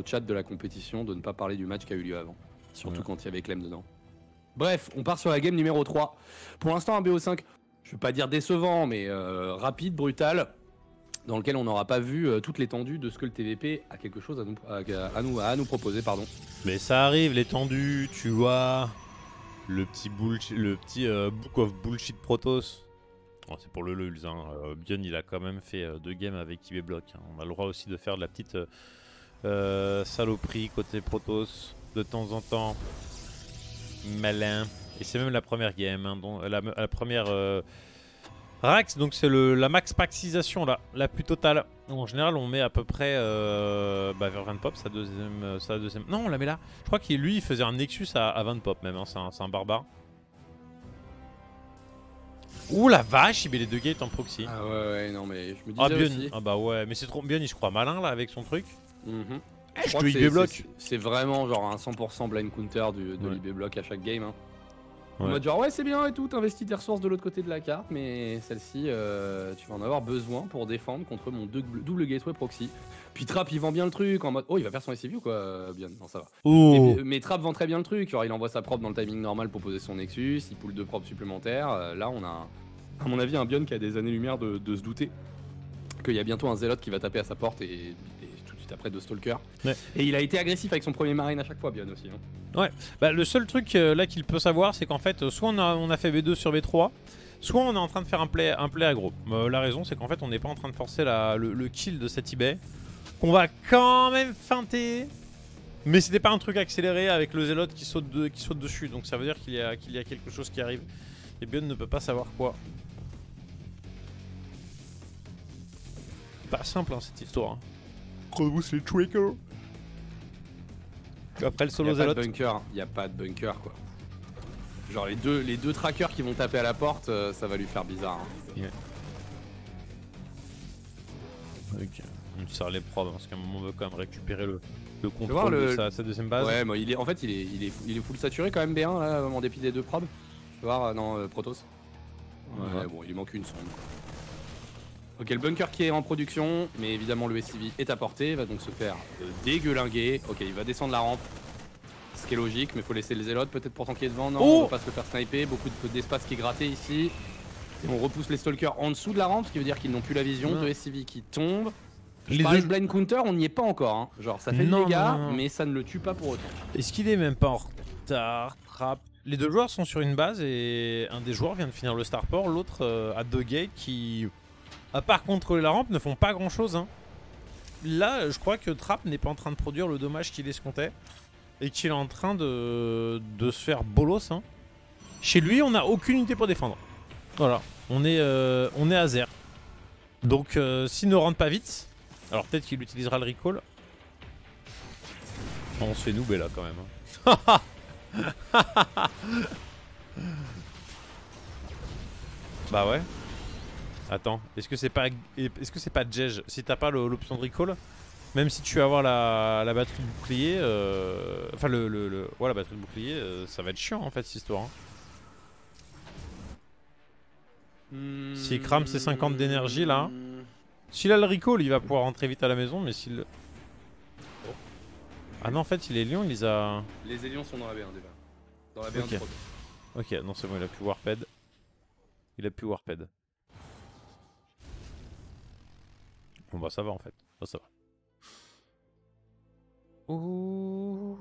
au chat de la compétition de ne pas parler du match qui a eu lieu avant. Surtout quand il y avait Clem dedans. Bref, on part sur la game numéro 3. Pour l'instant, un BO5, je ne vais pas dire décevant, mais rapide, brutal, dans lequel on n'aura pas vu toute l'étendue de ce que le TVP a quelque chose à nous proposer. Pardon. Mais ça arrive, l'étendue, tu vois. Le petit Book of Bullshit Protoss. Oh, c'est pour le lulz, hein. Bion il a quand même fait 2 games avec IB Block. Hein. On a le droit aussi de faire de la petite saloperie côté Protoss de temps en temps. Malin. Et c'est même la première game, hein, donc, la première Rax, donc c'est la max paxisation là, la plus totale. Donc, en général on met à peu près vers 20 pop, sa deuxième. Non on la met là. Je crois qu'il lui il faisait un Nexus à 20 pop même, hein. C'est un barbare. Ouh la vache, il met les 2 gates en proxy. Ah ouais, non mais je me disais aussi. Ah bah ouais, mais c'est trop bien, il se croit malin là avec son truc. Je crois que IB Block. C'est vraiment genre un 100% blind counter de l'IB Block à chaque game. Hein. Ouais. En mode genre ouais c'est bien et tout, t'investis tes ressources de l'autre côté de la carte, mais celle-ci tu vas en avoir besoin pour défendre contre mon double gateway proxy. Puis Trap il vend bien le truc en mode oh il va faire son SCV ou quoi bien, non ça va. Mais Trap vend très bien le truc, genre il envoie sa prop dans le timing normal pour poser son Nexus, il pull 2 props supplémentaires, là on a à mon avis un Bion qui a des années-lumière de se douter qu'il y a bientôt un Zealot qui va taper à sa porte et tout de suite après 2 Stalkers. Ouais. Et il a été agressif avec son premier Marine à chaque fois Bion aussi. Hein. Ouais, bah, le seul truc là qu'il peut savoir c'est qu'en fait soit on a fait B2 sur B3, soit on est en train de faire un play aggro. La raison c'est qu'en fait on n'est pas en train de forcer le kill de cet eBay, qu'on va quand même feinter. Mais c'était pas un truc accéléré avec le Zealot qui saute dessus, donc ça veut dire qu'il y a quelque chose qui arrive. Et Bion ne peut pas savoir quoi. Pas simple hein, cette histoire. Hein. Rebousse les trickers. Après le solo Zealot. Il n'y a pas de bunker quoi. Genre les deux trackers qui vont taper à la porte, ça va lui faire bizarre. Hein. Yeah. Ok. On sert les probes parce qu'à un moment on veut quand même récupérer le contrôle de sa deuxième base. Ouais, mais il est full saturé quand même B1 là, en dépit des 2 probes. Tu vois, non, Protoss. Ouais, bon, il lui manque une sonde. Ok, le bunker qui est en production, mais évidemment le SCV est à portée, va donc se faire dégueulinguer. Ok, il va descendre la rampe, ce qui est logique, mais il faut laisser les Zealots peut-être pour tanker devant. Non, on va pas se le faire sniper, beaucoup d'espace qui est gratté ici. Et on repousse les Stalkers en dessous de la rampe, ce qui veut dire qu'ils n'ont plus la vision. De SCV qui tombe. Je parlais de blind counter, on n'y est pas encore. Hein. Genre ça fait des dégâts, mais ça ne le tue pas pour autant. Est-ce qu'il est même pas en retard? Trap. Les 2 joueurs sont sur une base et un des joueurs vient de finir le starport, l'autre a 2 gates qui, à part contrôler la rampe, ne font pas grand chose. Hein. Là, je crois que Trap n'est pas en train de produire le dommage qu'il escomptait et qu'il est en train de se faire bolos. Hein. Chez lui, on n'a aucune unité pour défendre. Voilà, on est à zéro. Donc, s'il ne rentre pas vite, alors peut-être qu'il utilisera le recall. On se fait noober là quand même. Hein. Bah ouais. Attends, est-ce que c'est pas Jej? Si t'as pas l'option de recall, même si tu vas avoir la batterie de bouclier, enfin ouais, la batterie de bouclier, ça va être chiant en fait cette histoire. Hein. S'il crame ses 50 d'énergie là, s'il a le recall, il va pouvoir rentrer vite à la maison, mais s'il... Ah non, en fait, il est lion, il les a... Les Lions sont dans la B1 déjà. Dans la B1 okay. Ok, non, c'est bon, il a pu warped. Bon bah ça va en fait, ça va. Ouh.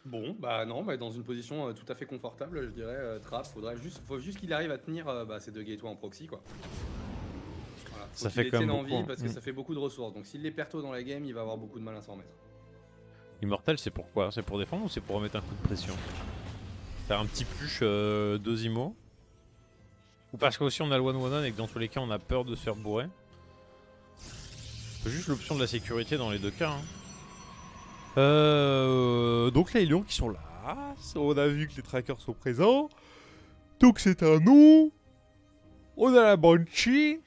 Bon, bah non, bah dans une position tout à fait confortable, je dirais, Trap. Faut juste qu'il arrive à tenir ces 2 gateways en proxy quoi. Voilà. Ça fait quand même beaucoup. Envie parce que ça fait beaucoup de ressources. Donc s'il les perd tôt dans la game, il va avoir beaucoup de mal à s'en remettre. Immortal, c'est pourquoi? C'est pour défendre ou c'est pour remettre un coup de pression? Faire un petit push 2 IMO? Ou parce qu'aussi on a le 1-1 et que dans tous les cas on a peur de se faire bourrer? Juste l'option de la sécurité dans les 2 cas. Hein. Donc les lions qui sont là. On a vu que les trackers sont présents. Donc c'est un nous. On a la Banshee.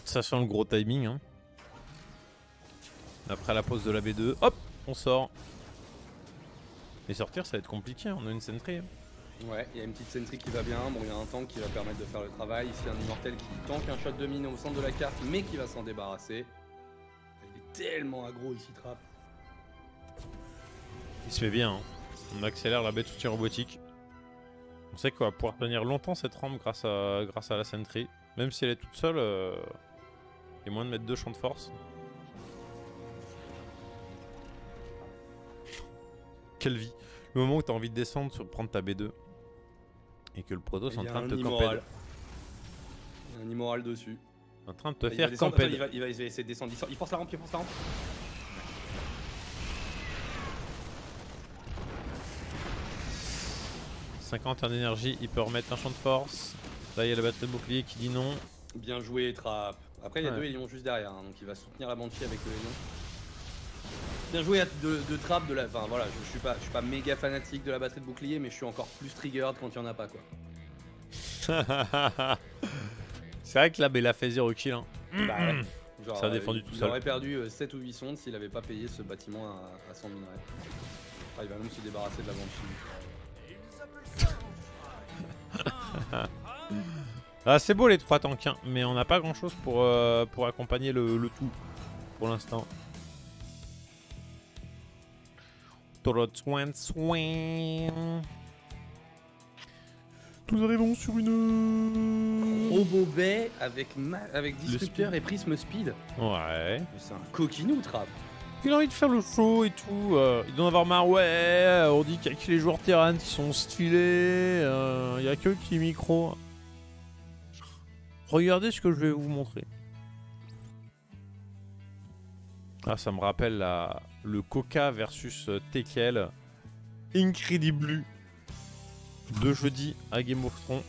Ça sent le gros timing. Hein. Après la pause de la B2, hop, on sort. Et sortir ça va être compliqué, on a une sentry. Hein. Ouais, il y a une petite sentry qui va bien, bon il y a un tank qui va permettre de faire le travail, ici un immortel qui tank un shot de mine au centre de la carte mais qui va s'en débarrasser. Il est tellement aggro ici Trap. Il se fait bien, hein. On accélère la bête soutien robotique. On sait qu'on va pouvoir tenir longtemps cette rampe grâce à la sentry. Même si elle est toute seule, il y a moyen de mettre 2 champs de force. Quelle vie. Le moment où tu as envie de descendre, prendre ta B2 et que le Protoss est en train de te camper. Il y a un immoral dessus. En train de te faire camper. Il va essayer de descendre. Il force la rampe, il force la rampe. 51 d'énergie, il peut remettre un champ de force. Là il y a la batterie de bouclier qui dit non. Bien joué Trap. Après il y a 2 Hélions juste derrière, hein, donc il va soutenir la Banshee avec le Hélion. Bien joué de Trap de la. Enfin voilà, je suis pas méga fanatique de la batterie de bouclier, mais je suis encore plus triggered quand il y en a pas quoi. C'est vrai que là il a fait 0 kill. Hein. Bah ouais. Genre, ça a défendu tout seul. Il aurait perdu 7 ou 8 sondes s'il avait pas payé ce bâtiment à 100 minerais. Ah, il va même se débarrasser de la Banshee. Ah, c'est beau les 3 tanks, hein, mais on n'a pas grand chose pour accompagner le tout pour l'instant. Nous arrivons sur une Robo Bay avec disrupteur et prisme speed. Ouais. C'est un coquinou Trap. Il a envie de faire le show et tout. Il doit en avoir marre. Ouais, on dit qu'il y a que les joueurs terrain qui sont stylés. Il y a que qui micro. Regardez ce que je vais vous montrer. Ah, ça me rappelle le Coca versus Tekel. Incredible. De jeudi à Game of Thrones.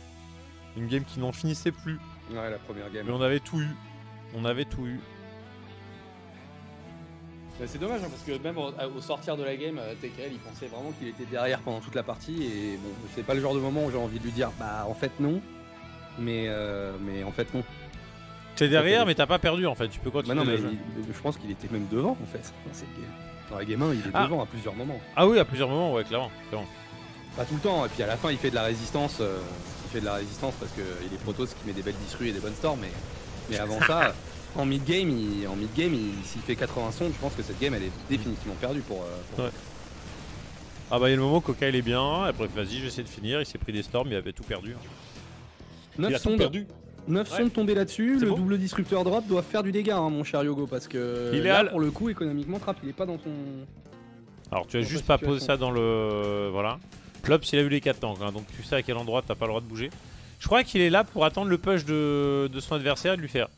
Une game qui n'en finissait plus. Ouais, la première game. Mais on avait tout eu. On avait tout eu. C'est dommage hein, parce que même au sortir de la game, Tekel il pensait vraiment qu'il était derrière pendant toute la partie et bon, c'est pas le genre de moment où j'ai envie de lui dire bah en fait non, mais en fait non. T'es derrière mais t'as pas perdu en fait, tu peux continuer. Bah non mais je pense qu'il était même devant en fait dans cette game. Dans la game 1 il est devant à plusieurs moments. Ah oui à plusieurs moments ouais clairement. Pas tout le temps et puis à la fin il fait de la résistance, parce que il est Protoss qui met des belles disrues et des bonnes storms mais avant ça. En mid-game, s'il fait 80 sondes, je pense que cette game elle est définitivement perdue pour... Ouais. Ah bah il y a le moment où Coca il est bien, après vas-y j'essaie de finir, il s'est pris des storms, il avait tout perdu. 9 sondes, perdu. 9 sondes tombées là-dessus, le bon. double disrupteur drop doit faire du dégât hein, mon cher Yogo, parce que il là est pour le coup économiquement Trap il est pas dans son... Alors tu as juste pas posé ça dans le... Voilà. Klops il a eu les 4 tanks, hein, donc tu sais à quel endroit t'as pas le droit de bouger. Je crois qu'il est là pour attendre le push de son adversaire et de lui faire...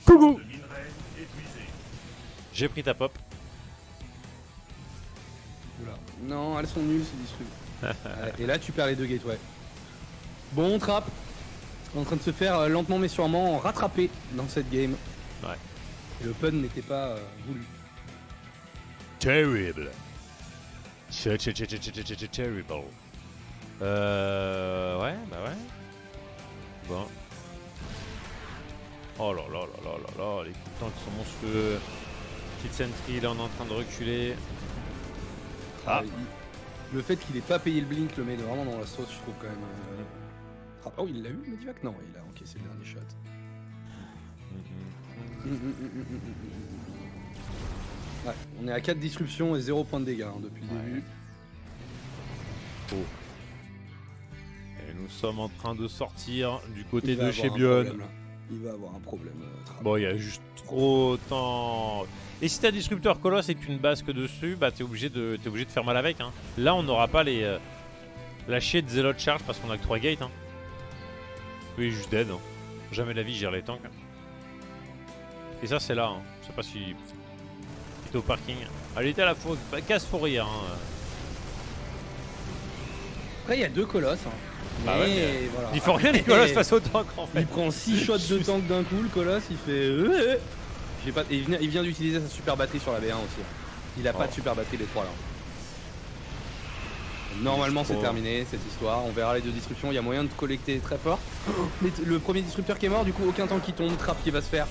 Coucou. J'ai pris ta pop. Oula. Non, elles sont nulles ces disrupts. Et là tu perds les 2 gateways. Bon Trap en train de se faire lentement mais sûrement rattraper dans cette game. Ouais. Et le pun n'était pas voulu. Terrible. Terrible. Ouais, bah ouais. Bon. Oh là là là là là là, les coups de temps qui sont monstrueux. Petite sentry, là on est en train de reculer. Ah. Le fait qu'il ait pas payé le blink le met vraiment dans la sauce, je trouve quand même. Oh, il l'a eu, Medivac? Non, il a encaissé le dernier shot. Ouais, on est à 4 disruptions et 0 points de dégâts hein, depuis le début. Oh. Et nous sommes en train de sortir du côté de chez Bion. Il va avoir un problème. Bon, il y a juste trop de temps. Et si t'as disrupteur colosse et que tu ne bases que dessus, bah t'es obligé de faire mal avec. Hein. Là, on n'aura pas la chier de Zealot Charge parce qu'on a que 3 gates. Hein. Oui, juste dead. Hein. Jamais de la vie, je gère les tanks. Et ça, c'est là. Hein. Je sais pas si. Il était au parking. Elle était à la casse fourrière. Hein. Après, il y a 2 colosses. Hein. Bah ouais, voilà. Il faut rien les colosses face au tank en fait. Il prend 6 shots de tank d'un coup, le colosse, il fait. Il vient d'utiliser sa super batterie sur la B1 aussi. Il a pas de super batterie les 3 là. Normalement c'est terminé cette histoire, on verra les 2 disruptions, il y a moyen de collecter très fort. Le premier disrupteur qui est mort, du coup aucun tank qui tombe, Trap qui va se faire